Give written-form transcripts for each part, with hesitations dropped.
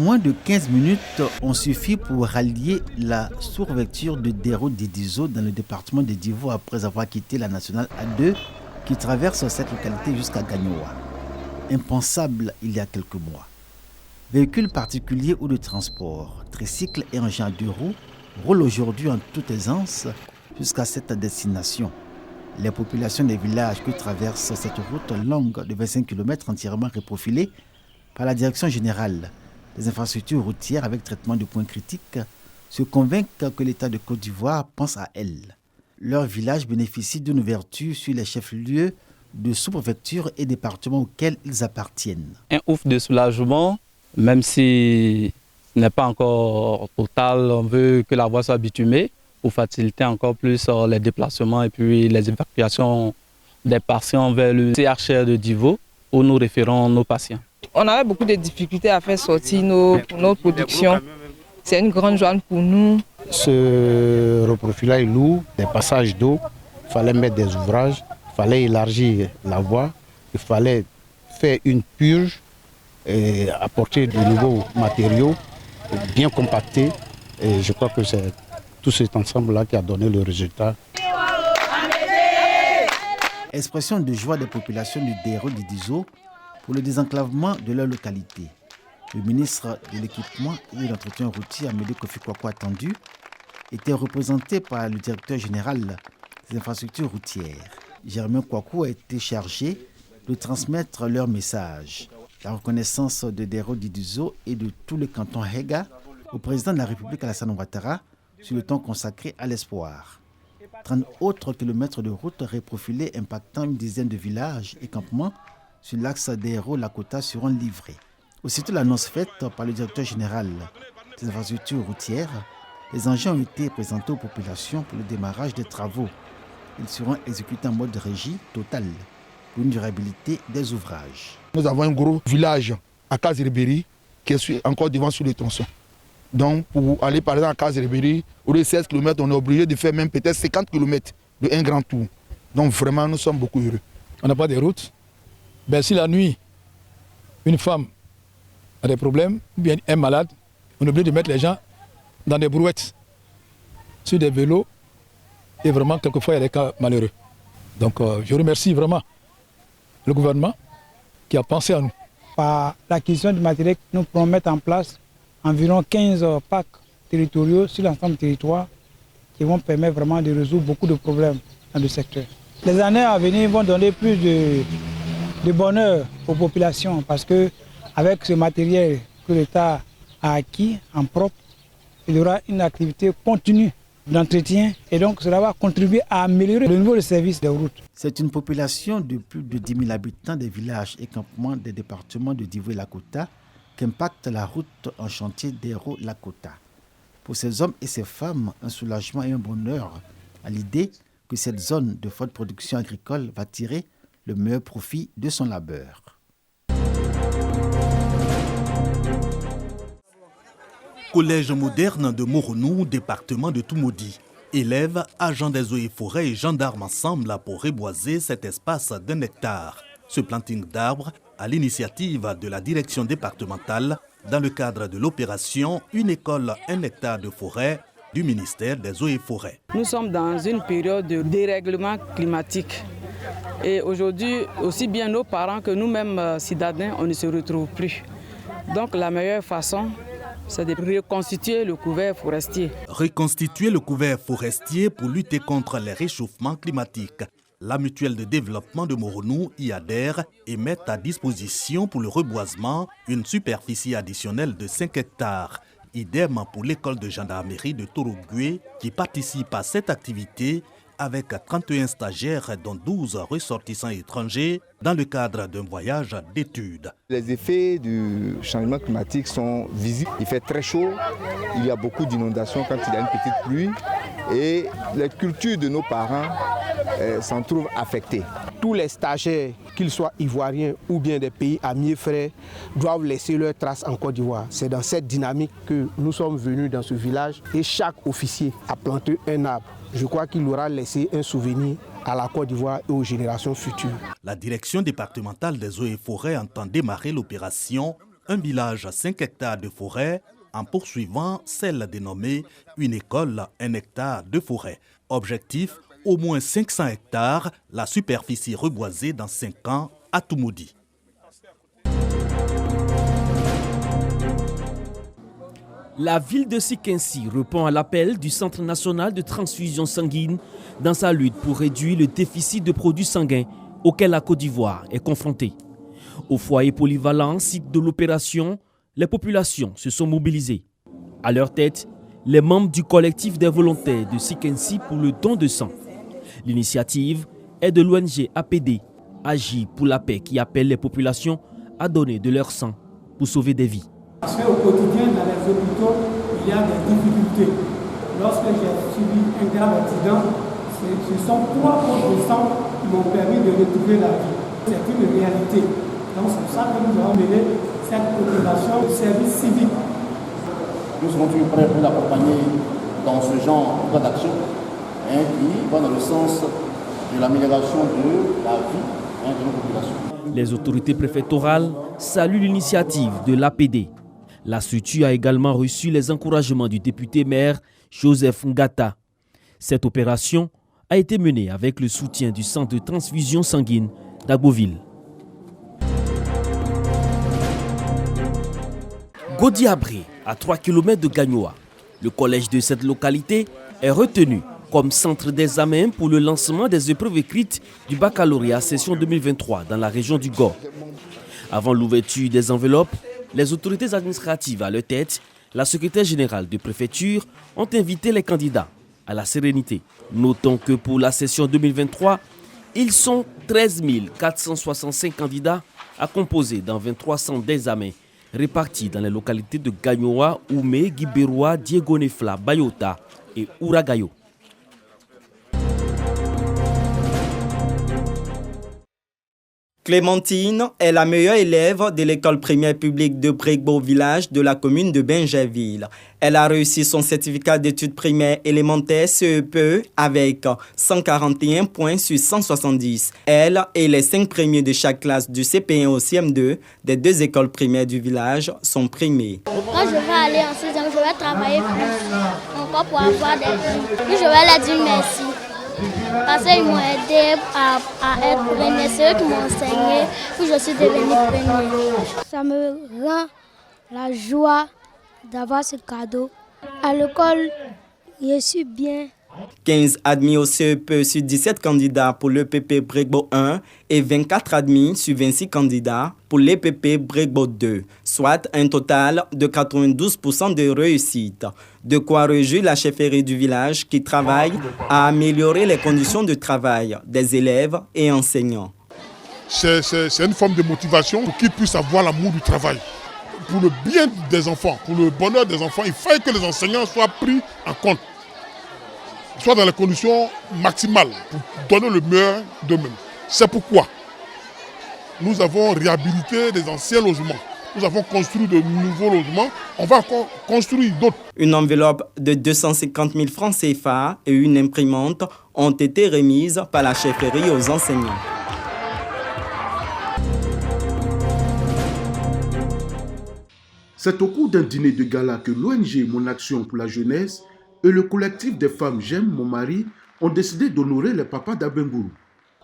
Moins de 15 minutes ont suffi pour rallier la sous-préfecture de Dero-Didizo dans le département de Divo après avoir quitté la nationale A2 qui traverse cette localité jusqu'à Gagnoa. Impensable il y a quelques mois. Véhicules particuliers ou de transport, tricycles et engins à 2 roues roulent aujourd'hui en toute aisance jusqu'à cette destination. Les populations des villages qui traversent cette route longue de 25 km entièrement reprofilée par la Direction générale des infrastructures routières avec traitement de points critiques se convainquent que l'État de Côte d'Ivoire pense à elles. Leur village bénéficie d'une ouverture sur les chefs-lieux de sous-préfecture et départements auxquels ils appartiennent. Un ouf de soulagement, même si ce n'est pas encore total, on veut que la voie soit bitumée pour faciliter encore plus les déplacements et puis les évacuations des patients vers le CHR de Divo où nous référons nos patients. On avait beaucoup de difficultés à faire sortir notre production. C'est une grande joie pour nous. Ce reprofilage est lourd, des passages d'eau, il fallait mettre des ouvrages, il fallait élargir la voie, il fallait faire une purge et apporter de nouveaux matériaux bien compactés. Et je crois que c'est tout cet ensemble-là qui a donné le résultat. Expression de joie des populations du Dero-Didizo pour le désenclavement de leur localité. Le ministre de l'équipement et de l'entretien routier, Amédée Kofi Kwaku attendu, était représenté par le directeur général des infrastructures routières. Germain Kwaku a été chargé de transmettre leur message. La reconnaissance de Dero-Didizo et de tout le canton Hega au président de la République Alassane Ouattara sur le temps consacré à l'espoir. 30 autres kilomètres de route reprofilés impactant une dizaine de villages et campements sur l'axe Dero-Lakota seront livrés. Aussitôt l'annonce faite par le directeur général des infrastructures routières, les engins ont été présentés aux populations pour le démarrage des travaux. Ils seront exécutés en mode régie totale pour une durabilité des ouvrages. Nous avons un gros village à Kaziriberi qui est encore devant sur les tronçons. Donc pour aller par exemple à Kaziriberi, au lieu de 16 km, on est obligé de faire même peut-être 50 km de un grand tour. Donc vraiment, nous sommes beaucoup heureux. On n'a pas de route. Ben, si la nuit, une femme a des problèmes, ou bien est malade, on est obligé de mettre les gens dans des brouettes, sur des vélos, et vraiment, quelquefois, il y a des cas malheureux. Donc, je remercie vraiment le gouvernement qui a pensé à nous. Par l'acquisition du matériel, nous pourrons mettre en place environ 15 packs territoriaux sur l'ensemble du territoire qui vont permettre vraiment de résoudre beaucoup de problèmes dans le secteur. Les années à venir vont donner plus de bonheur aux populations parce qu'avec ce matériel que l'État a acquis en propre, il y aura une activité continue d'entretien et donc cela va contribuer à améliorer le niveau de service des routes. C'est une population de plus de 10 000 habitants des villages et campements des départements de Divo et Lakota qu'impacte la route en chantier Dero-Lakota. Pour ces hommes et ces femmes, un soulagement et un bonheur à l'idée que cette zone de forte production agricole va tirer le meilleur profit de son labeur. Collège moderne de Moronou, département de Toumoudi. Élèves, agents des eaux et forêts et gendarmes ensemble pour reboiser cet espace d'1 hectare. Ce planting d'arbres à l'initiative de la direction départementale dans le cadre de l'opération Une école, 1 hectare de forêt du ministère des eaux et forêts. Nous sommes dans une période de dérèglement climatique. Et aujourd'hui, aussi bien nos parents que nous-mêmes citadins, on ne se retrouve plus. Donc la meilleure façon, c'est de reconstituer le couvert forestier. Reconstituer le couvert forestier pour lutter contre les réchauffements climatiques. La mutuelle de développement de Moronou y adhère et met à disposition pour le reboisement une superficie additionnelle de 5 hectares. Idem pour l'école de gendarmerie de Torogwe qui participe à cette activité avec 31 stagiaires dont 12 ressortissants étrangers dans le cadre d'un voyage d'études. Les effets du changement climatique sont visibles. Il fait très chaud, il y a beaucoup d'inondations quand il y a une petite pluie et les cultures de nos parents s'en trouvent affectées. Tous les stagiaires, qu'ils soient ivoiriens ou bien des pays amis frères, doivent laisser leurs traces en Côte d'Ivoire. C'est dans cette dynamique que nous sommes venus dans ce village et chaque officier a planté un arbre. Je crois qu'il aura laissé un souvenir à la Côte d'Ivoire et aux générations futures. La direction départementale des eaux et forêts entend démarrer l'opération un village à 5 hectares de forêt en poursuivant celle dénommée une école, 1 hectare de forêt. Objectif, au moins 500 hectares, la superficie reboisée dans 5 ans à Toumoudi. La ville de Sikensi répond à l'appel du Centre national de transfusion sanguine dans sa lutte pour réduire le déficit de produits sanguins auquel la Côte d'Ivoire est confrontée. Au foyer polyvalent, site de l'opération, les populations se sont mobilisées. À leur tête, les membres du collectif des volontaires de Sikensi pour le don de sang. L'initiative est de l'ONG APD, Agir pour la paix, qui appelle les populations à donner de leur sang pour sauver des vies. Parce qu'au quotidien, dans les hôpitaux, il y a des difficultés. Lorsque j'ai subi un grave accident, ce sont 3 poches de sang qui m'ont permis de retrouver la vie. C'est une réalité. Donc c'est pour ça que nous avons mené cette opération de service civique. Nous serons toujours prêts pour l'accompagner dans ce genre d'action qui va dans le sens de l'amélioration de la vie de nos populations. Les autorités préfectorales saluent l'initiative de l'APD. La structure a également reçu les encouragements du député-maire Joseph Ngata. Cette opération a été menée avec le soutien du centre de transfusion sanguine d'Agboville. Godiabré, à 3 km de Gagnoa, le collège de cette localité est retenu comme centre d'examen pour le lancement des épreuves écrites du baccalauréat session 2023 dans la région du Gor. Avant l'ouverture des enveloppes, les autorités administratives à leur tête, la secrétaire générale de préfecture, ont invité les candidats à la sérénité. Notons que pour la session 2023, ils sont 13 465 candidats à composer dans 23 centres d'examen répartis dans les localités de Gagnoa, Oumé, Guibéroa, Diegonefla, Bayota et Ouragayo. Clémentine est la meilleure élève de l'école primaire publique de Bregbo village de la commune de Benjerville. Elle a réussi son certificat d'études primaires élémentaires CEPE avec 141 points sur 170. Elle et les 5 premiers de chaque classe du CP1 au CM2 des 2 écoles primaires du village sont primés. Quand je vais aller en 6e, je vais travailler plus encore pour avoir des prix. Puis je vais leur dire merci. Parce qu'ils m'ont aidé à être premier, c'est eux qui m'ont enseigné, puis je suis devenue premier. Ça me rend la joie d'avoir ce cadeau. À l'école, je suis bien. 15 admis au CEP sur 17 candidats pour l'EPP Bregbo 1 et 24 admis sur 26 candidats pour l'EPP Bregbo 2, soit un total de 92% de réussite. De quoi réjouir la chefferie du village qui travaille à améliorer les conditions de travail des élèves et enseignants. C'est une forme de motivation pour qu'ils puissent avoir l'amour du travail. Pour le bien des enfants, pour le bonheur des enfants, il faut que les enseignants soient pris en compte. Soit dans les conditions maximales pour donner le meilleur d'eux-mêmes. C'est pourquoi nous avons réhabilité des anciens logements. Nous avons construit de nouveaux logements. On va encore construire d'autres. Une enveloppe de 250 000 francs CFA et une imprimante ont été remises par la chefferie aux enseignants. C'est au cours d'un dîner de gala que l'ONG Mon Action pour la jeunesse et le collectif des femmes J'aime mon mari ont décidé d'honorer les papas d'Abengourou.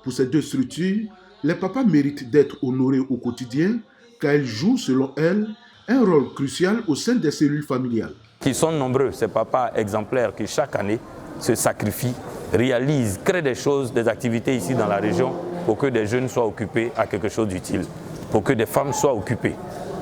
Pour ces 2 structures, les papas méritent d'être honorés au quotidien car ils jouent, selon elles, un rôle crucial au sein des cellules familiales. Ils sont nombreux, ces papas exemplaires qui chaque année se sacrifient, réalisent, créent des choses, des activités ici dans la région pour que des jeunes soient occupés à quelque chose d'utile, pour que des femmes soient occupées.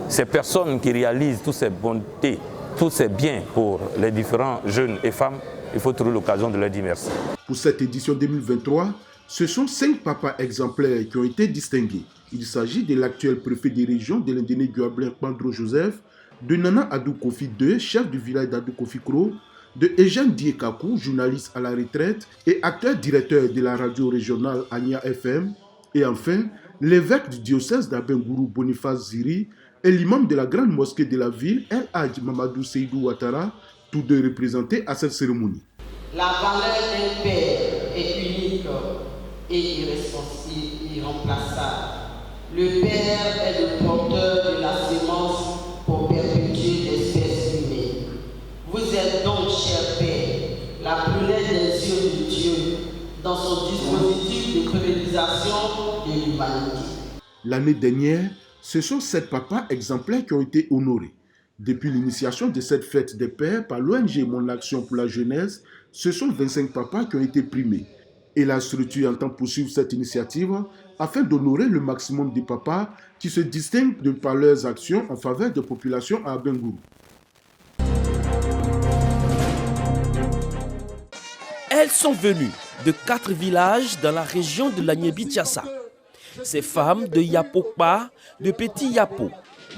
Ces personnes qui réalisent toutes ces bontés, tous ces biens pour les différents jeunes et femmes, il faut trouver l'occasion de leur dire merci. Pour cette édition 2023, ce sont 5 papas exemplaires qui ont été distingués. Il s'agit de l'actuel préfet des régions de l'Indéné Guablin Pandro Joseph, de Nana Adou Kofi II, chef du village d'Adou Kofi Kro, de Eugène Diekakou, journaliste à la retraite et actuel directeur de la radio régionale Ania FM, et enfin l'évêque du diocèse d'Abengourou Boniface Ziri, et l'imam de la grande mosquée de la ville, El Hadj Mamadou Seydou Ouattara, tous 2 représentés à cette cérémonie. La valeur d'un père est unique et irremplaçable. Le père est le porteur de la sémence son dispositif de privatisation de l'humanité. L'année dernière, ce sont 7 papas exemplaires qui ont été honorés. Depuis l'initiation de cette fête des pères par l'ONG Mon Action pour la jeunesse, ce sont 25 papas qui ont été primés. Et la structure entend poursuivre cette initiative afin d'honorer le maximum des papas qui se distinguent de par leurs actions en faveur des populations à Abengourou. Elles sont venues de 4 villages dans la région de l'Agné-Bichiassa. Ces femmes de Yapokpa, de Petit Yapo,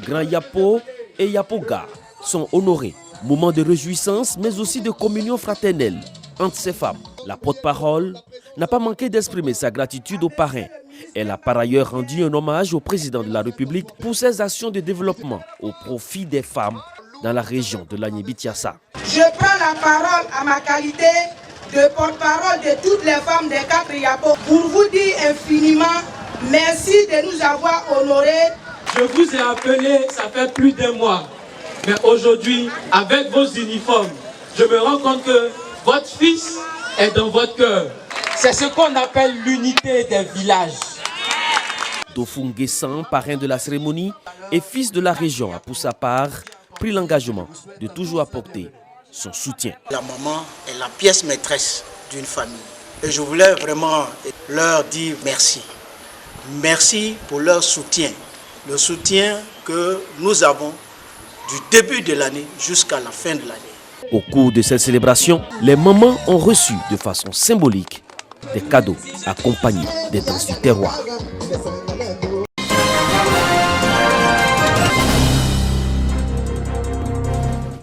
Grand Yapo et Yapoga sont honorées. Moment de réjouissance, mais aussi de communion fraternelle entre ces femmes. La porte-parole n'a pas manqué d'exprimer sa gratitude aux parrains. Elle a par ailleurs rendu un hommage au président de la République pour ses actions de développement au profit des femmes dans la région de l'Agné-Bichiassa. Je prends la parole à ma qualité de porte-parole de toutes les femmes des 4 Yapo pour vous dire infiniment merci de nous avoir honorés. Je vous ai appelé, ça fait plus d'1 mois. Mais aujourd'hui, avec vos uniformes, je me rends compte que votre fils est dans votre cœur. C'est ce qu'on appelle l'unité des villages. Dofung Gessan, parrain de la cérémonie et fils de la région, a pour sa part pris l'engagement de toujours apporter son soutien. La maman est la pièce maîtresse d'une famille. Et je voulais vraiment leur dire merci. Merci pour leur soutien. Le soutien que nous avons du début de l'année jusqu'à la fin de l'année. Au cours de cette célébration, les mamans ont reçu de façon symbolique des cadeaux accompagnés des danses du terroir.